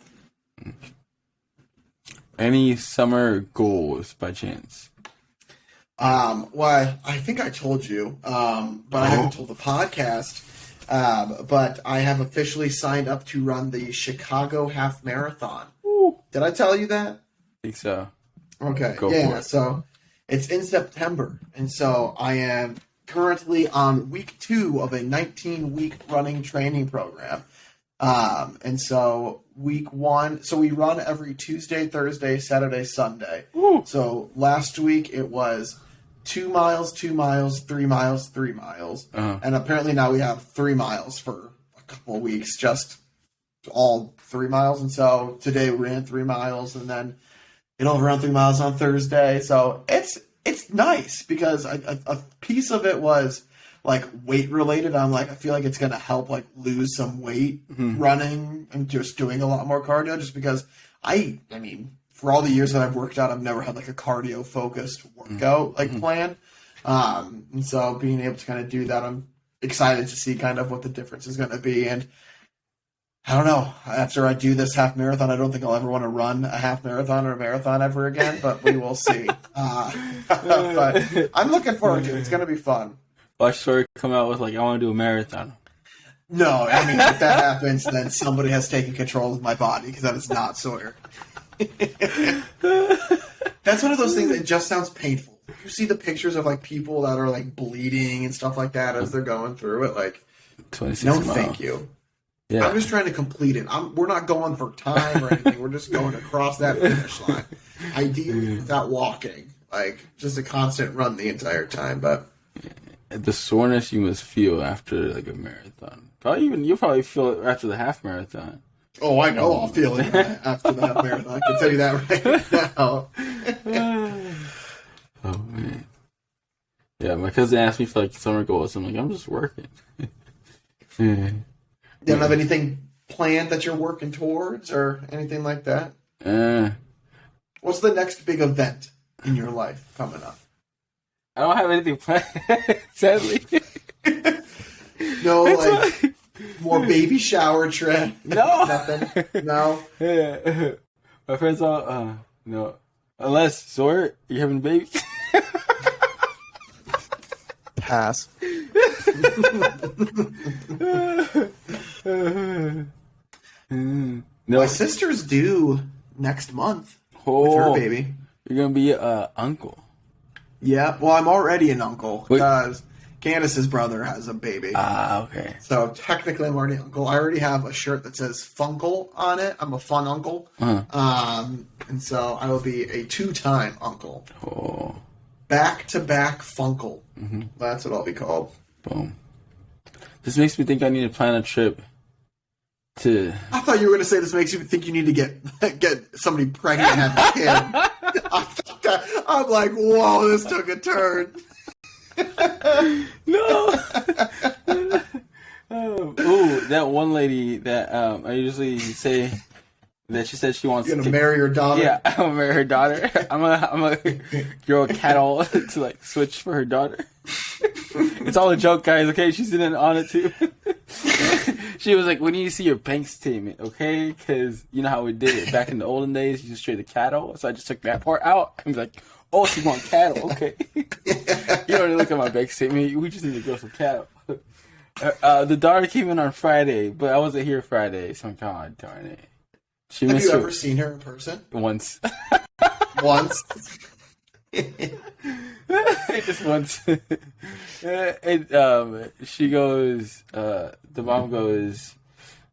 [SPEAKER 1] Any summer goals by chance?
[SPEAKER 2] Well, I think I told you, but I haven't told the podcast. But I have officially signed up to run the Chicago Half Marathon.
[SPEAKER 1] Ooh.
[SPEAKER 2] Did I tell you that?
[SPEAKER 1] I think so.
[SPEAKER 2] Okay.
[SPEAKER 1] Go for
[SPEAKER 2] Yeah.
[SPEAKER 1] it.
[SPEAKER 2] So it's in September, and so I am currently on week 2 of a 19-week running training program. And so week 1, so we run every Tuesday, Thursday, Saturday, Sunday.
[SPEAKER 1] Ooh.
[SPEAKER 2] So last week it was 2 miles, 2 miles, 3 miles, 3 miles. And apparently now we have 3 miles for a couple of weeks, just all 3 miles. And so today we ran 3 miles, and then it'll run 3 miles on Thursday. So it's nice because a piece of it was like weight related. I'm like, I feel like it's going to help like lose some weight running and just doing a lot more cardio, just because I mean, for all the years that I've worked out, I've never had like a cardio focused workout like plan. And so being able to kind of do that, I'm excited to see kind of what the difference is going to be. And I don't know, after I do this half marathon, I don't think I'll ever want to run a half marathon or a marathon ever again, but we will see. But I'm looking forward to it. It's going to be fun.
[SPEAKER 1] Watch Story come out with like, I want to do a marathon.
[SPEAKER 2] No, I mean, if that happens, then somebody has taken control of my body, because that is not Sawyer. That's one of those things that just sounds painful. You see the pictures of like people that are like bleeding and stuff like that as they're going through it. Like,
[SPEAKER 1] 26
[SPEAKER 2] no,
[SPEAKER 1] miles.
[SPEAKER 2] thank you.
[SPEAKER 1] Yeah.
[SPEAKER 2] I'm just trying to complete it. We're not going for time or anything. We're just going across that finish line. Ideally, without walking. Like, just a constant run the entire time. But
[SPEAKER 1] The soreness you must feel after like a marathon. You'll probably feel it after the half marathon.
[SPEAKER 2] oh, I know I'll feel it after the half marathon. I can tell you that right now.
[SPEAKER 1] Oh man. Yeah, my cousin asked me for like summer goals. I'm like, I'm just working.
[SPEAKER 2] You don't have anything planned that you're working towards or anything like that? What's the next big event in your life coming up?
[SPEAKER 1] I don't have anything planned, sadly.
[SPEAKER 2] No, like more baby shower trip.
[SPEAKER 1] No.
[SPEAKER 2] Nothing. No.
[SPEAKER 1] Yeah. My friends all, no. Unless, Sawyer, you having a baby?
[SPEAKER 2] Pass.
[SPEAKER 1] No,
[SPEAKER 2] My sister's due next month
[SPEAKER 1] oh,
[SPEAKER 2] with her baby.
[SPEAKER 1] You're gonna be uncle.
[SPEAKER 2] Yeah, well, I'm already an uncle
[SPEAKER 1] Wait.
[SPEAKER 2] because Candace's brother has a baby.
[SPEAKER 1] Ah, okay.
[SPEAKER 2] So technically, I'm already uncle. I already have a shirt that says Funkle on it. I'm a fun uncle. And so I will be a 2-time uncle.
[SPEAKER 1] Oh,
[SPEAKER 2] Back-to-back Funkle. That's what I'll be called.
[SPEAKER 1] boom. This makes me think I need to plan a trip to.
[SPEAKER 2] I thought you were going to say this makes you think you need to get somebody pregnant and have a kid. I'm like, whoa, this took a turn.
[SPEAKER 1] No. That one lady that I usually say that she said she wants
[SPEAKER 2] You're gonna marry her daughter.
[SPEAKER 1] Yeah, I'm gonna marry her daughter. I'm gonna grow a cattle to like switch for her daughter. It's all a joke, guys. Okay, she's in on it too. She was like, "We need to see your bank statement, okay? Because you know how we did it back in the olden days. You just trade the cattle." So I just took that part out. I was like, "Oh, she want cattle, okay?" You don't need to look at my bank statement. We just need to grow some cattle. The daughter came in on Friday, but I wasn't here Friday, so God darn it.
[SPEAKER 2] Have you ever seen her in person?
[SPEAKER 1] Once.
[SPEAKER 2] Once?
[SPEAKER 1] Just once. And she goes, the mom goes,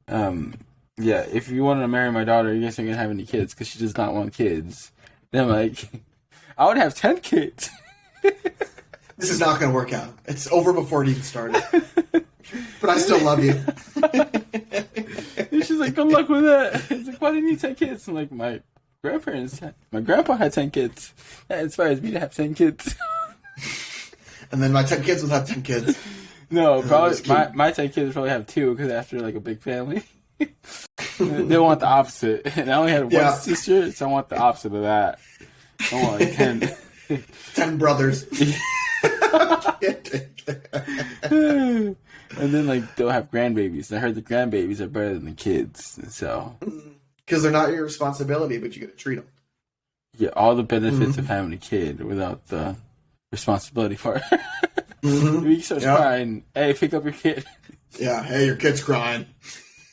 [SPEAKER 1] yeah, if you wanted to marry my daughter, you guys aren't going to have any kids because she does not want kids. And I'm like, I would have 10 kids.
[SPEAKER 2] This is not going to work out. It's over before it even started. But I still love you.
[SPEAKER 1] And she's like, good luck with that. It's like, why do you need 10 kids? I'm like, my grandpa had 10 kids. That inspires me to have 10 kids.
[SPEAKER 2] And then my 10 kids will have 10 kids.
[SPEAKER 1] No, probably my 10 kids probably have 2 because after like a big family. They want the opposite. And I only had one sister, so I want the opposite of that. I want like 10.
[SPEAKER 2] 10 brothers.
[SPEAKER 1] And then like they'll have grandbabies. I heard the grandbabies are better than the kids. So
[SPEAKER 2] because they're not your responsibility, but you get to treat them.
[SPEAKER 1] Yeah, all the benefits of having a kid without the responsibility part. You start crying, hey, pick up your kid.
[SPEAKER 2] Yeah, hey, your kid's crying.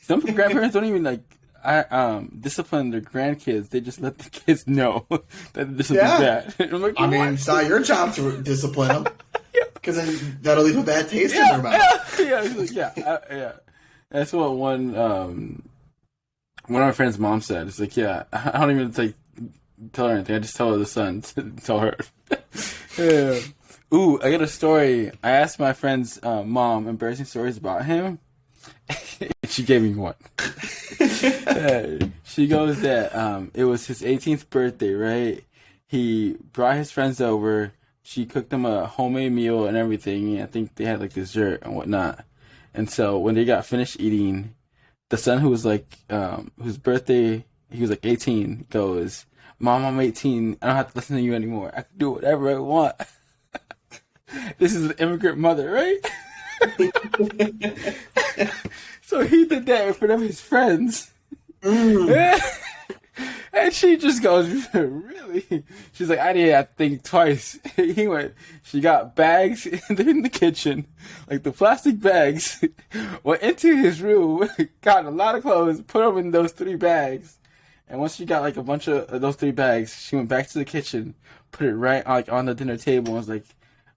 [SPEAKER 1] Some grandparents don't even like discipline their grandkids. They just let the kids know that this is bad. I'm like,
[SPEAKER 2] I mean, it's not your job to discipline them. Because then that'll leave a bad taste in their mouth.
[SPEAKER 1] Yeah. That's what one of my friend's mom said. It's like, yeah, I don't even tell her anything. I just tell her the son to tell her. Yeah. Ooh, I got a story. I asked my friend's mom embarrassing stories about him. She gave me one. She goes that it was his 18th birthday, right? He brought his friends over. She cooked them a homemade meal and everything. I think they had like dessert and whatnot. And so when they got finished eating, the son who was like, whose birthday, he was like 18, goes, Mom, I'm 18. I don't have to listen to you anymore. I can do whatever I want. This is an immigrant mother, right? So he did that in front of his friends. And she just goes, really? She's like, I didn't have to think twice. She got bags in the kitchen, like the plastic bags, went into his room, got a lot of clothes, put them in those 3 bags. And once she got like a bunch of those 3 bags, she went back to the kitchen, put it right like on the dinner table and was like,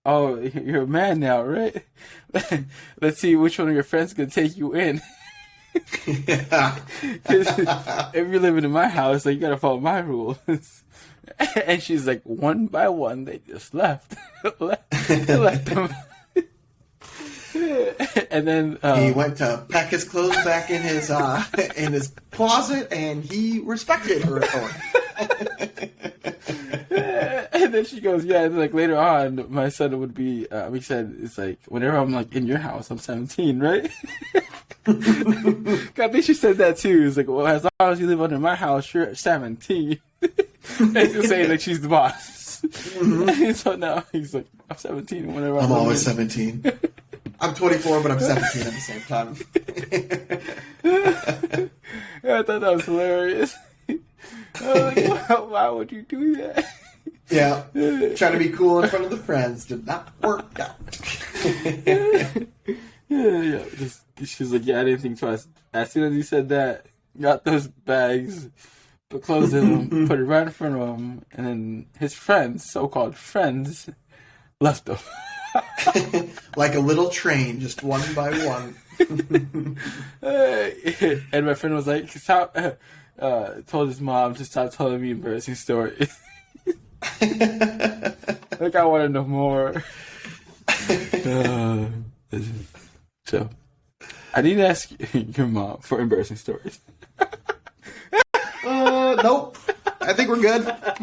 [SPEAKER 1] oh, you're a man now, right? Let's see which one of your friends can take you in. If you're living in my house, like, you gotta follow my rules. And she's like, one by one, they just left. left them. And then
[SPEAKER 2] he went to pack his clothes back in his closet, and he respected her authority.
[SPEAKER 1] And then she goes, yeah. And like later on, my son would be. We said it's like whenever I'm like in your house, I'm 17, right? I think she said that too. It's like, well, as long as you live under my house, you're 17. And she's saying like she's the boss. And so now he's like, I'm 17. Whenever
[SPEAKER 2] I'm always 17. I'm 24, but I'm 17 at the same time.
[SPEAKER 1] Yeah, I thought that was hilarious. I was like, why would you do that?
[SPEAKER 2] Yeah, trying to be cool in front of the friends did not work out.
[SPEAKER 1] Yeah. She's like, yeah, I didn't think twice. As soon as he said that, got those bags, put clothes in them, put it right in front of him, and then his friends, so-called friends, left them.
[SPEAKER 2] Like a little train, just one by one.
[SPEAKER 1] And my friend was like, stop, told his mom to stop telling me embarrassing stories. Like, I want to know more. So, I need to ask your mom for embarrassing stories.
[SPEAKER 2] Nope. I think we're good. I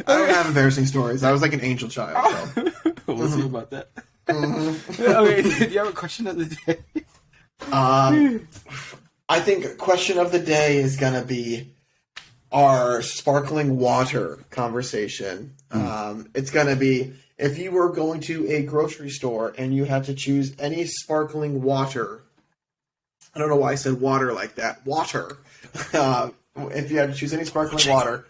[SPEAKER 2] don't have embarrassing stories. I was like an angel child. So.
[SPEAKER 1] We'll see about that. Okay, do you have a question of the day?
[SPEAKER 2] I think question of the day is going to be our sparkling water conversation. It's going to be, if you were going to a grocery store and you had to choose any sparkling water, I don't know why I said water like that, water. If you had to choose any sparkling water,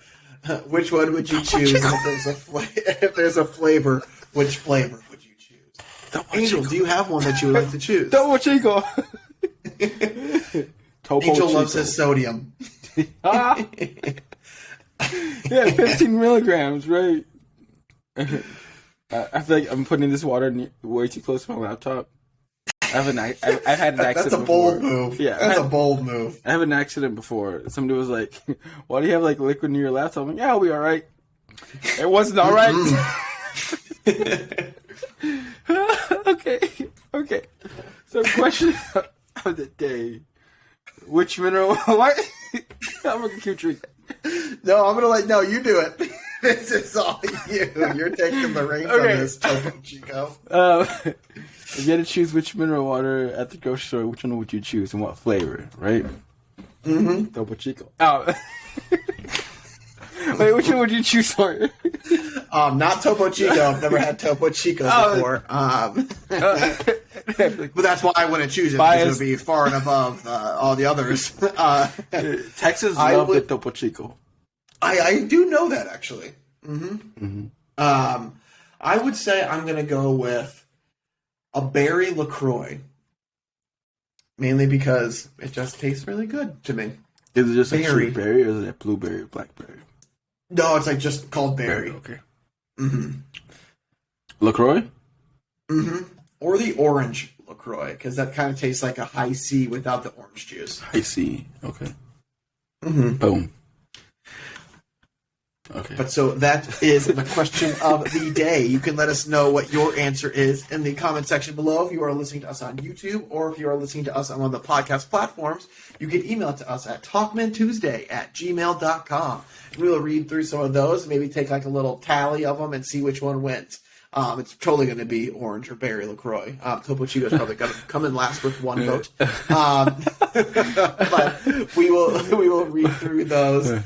[SPEAKER 2] which one would you choose? And if there's a flavor, which flavor would you choose? Angel, do you have one that you would like to choose?
[SPEAKER 1] Topo Chico.
[SPEAKER 2] Angel loves his sodium.
[SPEAKER 1] Yeah, 15 milligrams, right? I feel like I'm putting this water way too close to my laptop. I've had an accident.
[SPEAKER 2] That's a bold move.
[SPEAKER 1] Yeah,
[SPEAKER 2] that's a bold move.
[SPEAKER 1] I have an accident before. Somebody was like, "Why do you have like liquid near your laptop?" I'm like, "Yeah, I'll be all right." It wasn't all right. Okay. So, question of the day: which mineral? What? I'm gonna keep drinking.
[SPEAKER 2] No, I'm gonna no. You do it. This is all you. You're taking the reins on this, Topo Chico.
[SPEAKER 1] If you had to choose which mineral water at the grocery store, which one would you choose and what flavor? Right? Mm-hmm. Topo Chico. Oh. Wait, which one would you choose for?
[SPEAKER 2] Not Topo Chico. I've never had Topo Chico before. But that's why I wouldn't choose it, because it would be far and above all the others.
[SPEAKER 1] Texas love the Topo Chico.
[SPEAKER 2] I do know that, actually. Mm-hmm. Mm-hmm. I would say I'm going to go with a berry LaCroix. Mainly because it just tastes really good to me.
[SPEAKER 1] Is it just a sweet berry, or is it a blueberry or blackberry?
[SPEAKER 2] No, it's like just called berry.
[SPEAKER 1] Okay.
[SPEAKER 2] Mm-hmm.
[SPEAKER 1] LaCroix?
[SPEAKER 2] Mm-hmm. Or the orange LaCroix, because that kind of tastes like a high C without the orange juice.
[SPEAKER 1] High C. Okay.
[SPEAKER 2] Mm-hmm.
[SPEAKER 1] Boom. Okay.
[SPEAKER 2] But so that is the question of the day. You can let us know what your answer is in the comment section below. If you are listening to us on YouTube, or if you are listening to us on one of the podcast platforms, you can email it to us at talkmentuesday@gmail.com. And we will read through some of those, maybe take like a little tally of them and see which one wins. It's totally going to be orange or berry LaCroix. Topo Chico's probably going to come in last with one vote. But we will read through those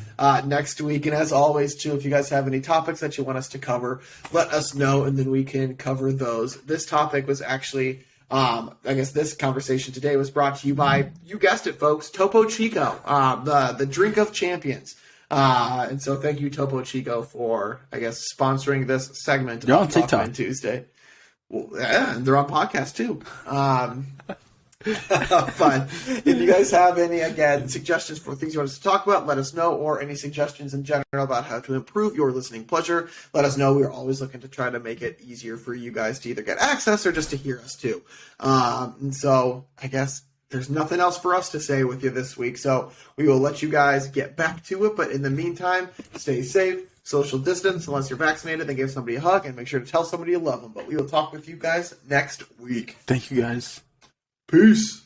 [SPEAKER 2] next week. And as always, too, if you guys have any topics that you want us to cover, let us know, and then we can cover those. This topic was actually, I guess this conversation today was brought to you by, you guessed it, folks, Topo Chico, the drink of champions. And so thank you, Topo Chico, for, I guess, sponsoring this segment.
[SPEAKER 1] You're on TikTok.
[SPEAKER 2] Talkmen Tuesday. Well, yeah, and they're on podcast, too. But if you guys have any, again, suggestions for things you want us to talk about, let us know, or any suggestions in general about how to improve your listening pleasure, let us know. We're always looking to try to make it easier for you guys to either get access or just to hear us, too. And so I guess there's nothing else for us to say with you this week, so we will let you guys get back to it. But in the meantime, stay safe, social distance, unless you're vaccinated, then give somebody a hug, and make sure to tell somebody you love them. But we will talk with you guys next week.
[SPEAKER 1] Thank you, guys.
[SPEAKER 2] Peace.